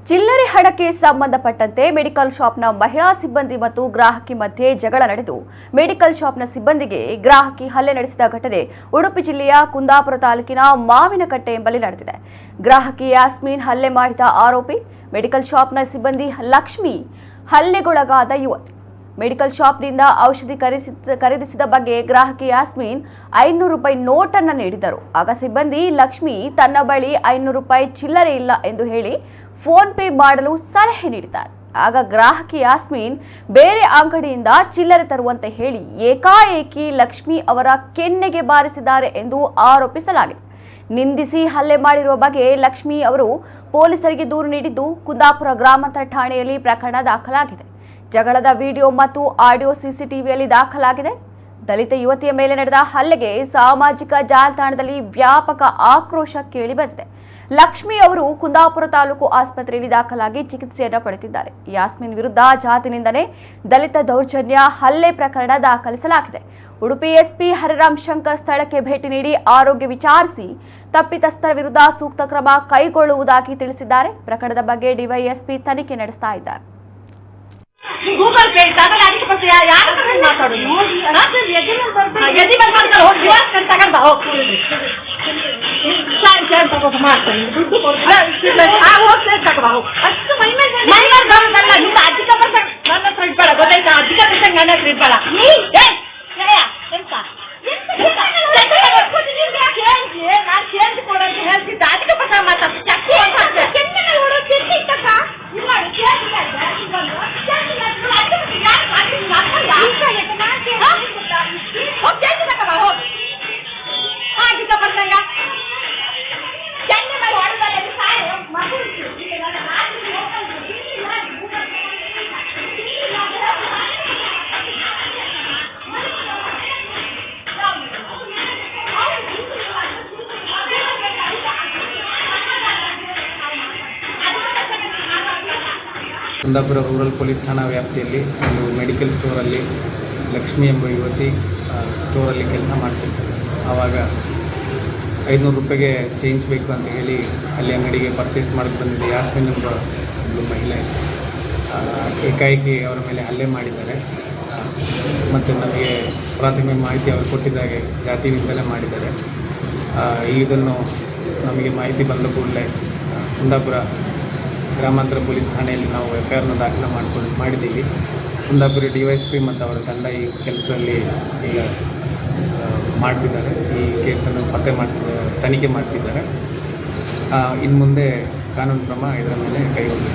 ಚಿಲ್ಲರೆ ಹಣಕ್ಕೆ ಸಂಬಂಧಪಟ್ಟಂತೆ ಮೆಡಿಕಲ್ ಶಾಪ್ನ ಮಹಿಳಾ ಸಿಬ್ಬಂದಿ ಮತ್ತು ಗ್ರಾಹಕಿ ಮಧ್ಯೆ ಜಗಳ ನಡೆದು ಮೆಡಿಕಲ್ ಶಾಪ್ನ ಸಿಬ್ಬಂದಿಗೆ ಗ್ರಾಹಕಿ ಹಲ್ಲೆ ನಡೆಸಿದ ಘಟನೆ ಉಡುಪಿ ಜಿಲ್ಲೆಯ ಕುಂದಾಪುರ ತಾಲೂಕಿನ ಮಾವಿನಕಟ್ಟೆ ಎಂಬಲ್ಲಿ ನಡೆದಿದೆ. ಗ್ರಾಹಕಿ ಯಾಸ್ಮೀನ್ ಹಲ್ಲೆ ಮಾಡಿದ ಆರೋಪಿ ಮೆಡಿಕಲ್ ಶಾಪ್ನ ಸಿಬ್ಬಂದಿ ಲಕ್ಷ್ಮಿ. ಹಲ್ಲೆಗೊಳಗಾದ ಯುವತಿ ಮೆಡಿಕಲ್ ಶಾಪ್ನಿಂದ ಔಷಧಿ ಖರೀದಿಸಿದ ಬಗ್ಗೆ ಗ್ರಾಹಕಿ ಯಾಸ್ಮೀನ್ 500 ರೂಪಾಯಿ ನೋಟನ್ನು ನೀಡಿದರು. ಆಗ ಸಿಬ್ಬಂದಿ ಲಕ್ಷ್ಮಿ ತನ್ನ ಬಳಿ 500 ರೂಪಾಯಿ ಚಿಲ್ಲರೆ ಇಲ್ಲ ಎಂದು ಹೇಳಿ ಫೋನ್ ಪೇ ಮಾಡಲು ಸಲಹೆ ನೀಡಿದ್ದಾರೆ. ಆಗ ಗ್ರಾಹಕಿ ಯಾಸ್ಮೀನ್ ಬೇರೆ ಅಂಗಡಿಯಿಂದ ಚಿಲ್ಲರೆ ತರುವಂತೆ ಹೇಳಿ ಏಕಾಏಕಿ ಲಕ್ಷ್ಮಿ ಅವರ ಕೆನ್ನೆಗೆ ಬಾರಿಸಿದ್ದಾರೆ ಎಂದು ಆರೋಪಿಸಲಾಗಿದೆ. ನಿಂದಿಸಿ ಹಲ್ಲೆ ಮಾಡಿರುವ ಬಗ್ಗೆ ಲಕ್ಷ್ಮಿ ಅವರು ಪೊಲೀಸರಿಗೆ ದೂರು ನೀಡಿದ್ದು ಕುಂದಾಪುರ ಗ್ರಾಮಾಂತರ ಠಾಣೆಯಲ್ಲಿ ಪ್ರಕರಣ ದಾಖಲಾಗಿದೆ. ಜಗಳದ ವಿಡಿಯೋ ಮತ್ತು ಆಡಿಯೋ ಸಿಸಿಟಿವಿಯಲ್ಲಿ ದಾಖಲಾಗಿದೆ. ದಲಿತ ಯುವತಿಯ ಮೇಲೆ ನಡೆದ ಹಲ್ಲೆಗೆ ಸಾಮಾಜಿಕ ಜಾಲತಾಣದಲ್ಲಿ ವ್ಯಾಪಕ ಆಕ್ರೋಶ ಕೇಳಿಬಂದಿದೆ. ಲಕ್ಷ್ಮಿ ಅವರು ಕುಂದಾಪುರ ತಾಲೂಕು ಆಸ್ಪತ್ರೆಯಲ್ಲಿ ದಾಖಲಾಗಿ ಚಿಕಿತ್ಸೆಯನ್ನು ಪಡೆದಿದ್ದಾರೆ. ಯಾಸ್ಮಿನ್ ವಿರುದ್ಧ ಜಾತಿ ನಿಂದನೆ, ದಲಿತ ದೌರ್ಜನ್ಯ, ಹಲ್ಲೆ ಪ್ರಕರಣ ದಾಖಲಿಸಲಾಗಿದೆ. ಉಡುಪಿ ಎಸ್ಪಿ ಹರಿರಾಮ್ ಶಂಕರ್ ಸ್ಥಳಕ್ಕೆ ಭೇಟಿ ನೀಡಿ ಆರೋಗ್ಯ ವಿಚಾರಿಸಿ ತಪ್ಪಿತಸ್ಥರ ವಿರುದ್ಧ ಸೂಕ್ತ ಕ್ರಮ ಕೈಗೊಳ್ಳುವುದಾಗಿ ತಿಳಿಸಿದ್ದಾರೆ. ಪ್ರಕರಣದ ಬಗ್ಗೆ ಡಿವೈಎಸ್ಪಿ ತನಿಖೆ ನಡೆಸ್ತಾ ಇದ್ದಾರೆ. ಗೂಗಲ್ ಪೇ ಯಾರು ಮಾತಾಡೋದು ಮಾಡ್ತಾನೆ ದುಡ್ಡು ಅಷ್ಟು ಅಧಿಕ ನನ್ನ ಹತ್ರ ಇಡ್ಬೇಡ, ಗೊತ್ತಾಯ್ತಾ? ಅಧಿಕ ಪರ್ಸೆಂಟ್ ನನ್ನ ಹತ್ರ ಇಡ್ಬೇಡ. ನಾನು ಚೇಂಜ್ ಕೊಡೋದು ಹೇಳ್ತಿದ್ದ ಅಧಿಕ ಪರ್ಸೆಂಟ್ ಮಾತಾಡ್ತೀನಿ. ಕುಂದಾಪುರ ರೂರಲ್ ಪೊಲೀಸ್ ಠಾಣಾ ವ್ಯಾಪ್ತಿಯಲ್ಲಿ ಒಂದು ಮೆಡಿಕಲ್ ಸ್ಟೋರಲ್ಲಿ ಲಕ್ಷ್ಮಿ ಎಂಬ ಯುವತಿ ಸ್ಟೋರಲ್ಲಿ ಕೆಲಸ ಮಾಡ್ತಿರ್ತಾರೆ. ಆವಾಗ 500 ರೂಪಾಯಿಗೆ ಚೇಂಜ್ ಬೇಕು ಅಂತ ಹೇಳಿ ಅಲ್ಲಿ ಅಂಗಡಿಗೆ ಪರ್ಚೇಸ್ ಮಾಡಕ್ಕೆ ಬಂದಿದ್ದೆ ಯಾಸ್ಮಿನ್ ಎಂಬ ಒಬ್ಬಳು ಮಹಿಳೆ ಏಕಾಏಕಿ ಅವರ ಮೇಲೆ ಹಲ್ಲೆ ಮಾಡಿದ್ದಾರೆ. ಮತ್ತು ನಮಗೆ ಪ್ರಾಥಮಿಕ ಮಾಹಿತಿ ಅವರು ಕೊಟ್ಟಿದ್ದಾಗೆ ಜಾತಿ ನಿಂದನೆ ಮಾಡಿದ್ದಾರೆ. ಇದನ್ನು ನಮಗೆ ಮಾಹಿತಿ ಬಂದ ಕೂಡಲೇ ಕುಂದಾಪುರ ಗ್ರಾಮಾಂತರ ಪೊಲೀಸ್ ಠಾಣೆಯಲ್ಲಿ ನಾವು FIRನ ಮಾಡಿದ್ದೀವಿ. ಕುಂದಾಪುರ DYSP ಮತ್ತು ಅವರ ತಂಡ ಈ ಕೆಲಸದಲ್ಲಿ ಈಗ ಮಾಡ್ತಿದ್ದಾರೆ. ಈ ಕೇಸನ್ನು ತನಿಖೆ ಮಾಡ್ತಿದ್ದಾರೆ. ಇನ್ನು ಮುಂದೆ ಕಾನೂನು ಕ್ರಮ ಇದರ ಮೇಲೆ ಕೈಗೊಳ್ಳುತ್ತಾರೆ.